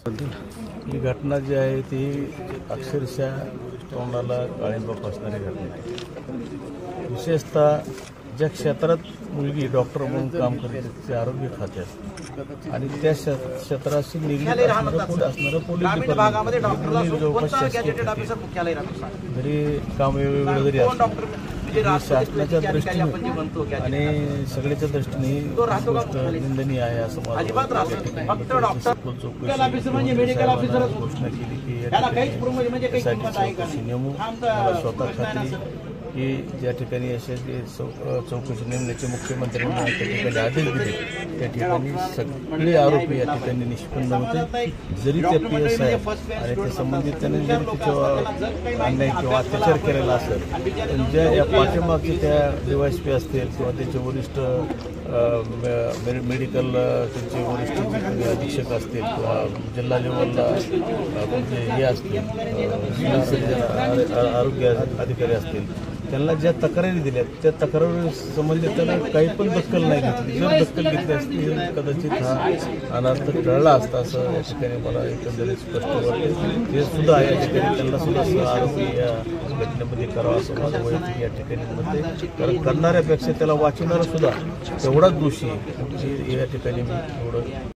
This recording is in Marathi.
ही घटना जी आहे ती अक्षरशः तोंडाला काळिंबा फासणारी घटना आहे। विशेषतः ज्या क्षेत्रात मुलगी डॉक्टर म्हणून काम करते ते आरोग्य खात्यात आणि त्या क्षेत्राशी निगडीत असणारं पोलीस डिपार्टमेंट जरी काम वेगवेगळं जरी असलं शासनाच्या दृष्टीने आणि सगळ्याच्या दृष्टीने गोष्ट निंदनीय आहे असं मला घोषणा केली की नेमू मला स्वतः खात्री की ज्या ठिकाणी अशा चौकशी नेमण्याचे मुख्यमंत्र्यांना त्या ठिकाणी आदेश दिले त्या ठिकाणी सगळे आरोपी या ठिकाणी निष्पन्न होते। जरी ते PS आहे आणि त्या संबंधितांनी जरी त्याच्यावर अन्याय किंवा अत्याचार केलेला असेल पण ज्या या पाठीमागचे त्या DYSP असतील किंवा त्याचे वरिष्ठ मेडिकल त्यांचे वरिष्ठ जे अधीक्षक असतील किंवा जिल्हा लेवलला हे असतील आरोग्य अधिकारी असतील त्यांना ज्या तक्रारी दिल्या त्या तक्रारी संबंधित त्यांना काही पण दखल नाही घेतली। जर दखल घेतली असती कदाचित हा अनर्थ टळला असता असं या ठिकाणी मला एकंदरीत स्पष्ट वाटते। ते सुद्धा या ठिकाणी त्यांना सुद्धा आरोपी या घटनेमध्ये करावा असं माझं वैयक्तिक या ठिकाणी म्हणते। कारण करणाऱ्यापेक्षा त्याला वाचवणारा सुद्धा तेवढाच दोषी या ठिकाणी मी एवढं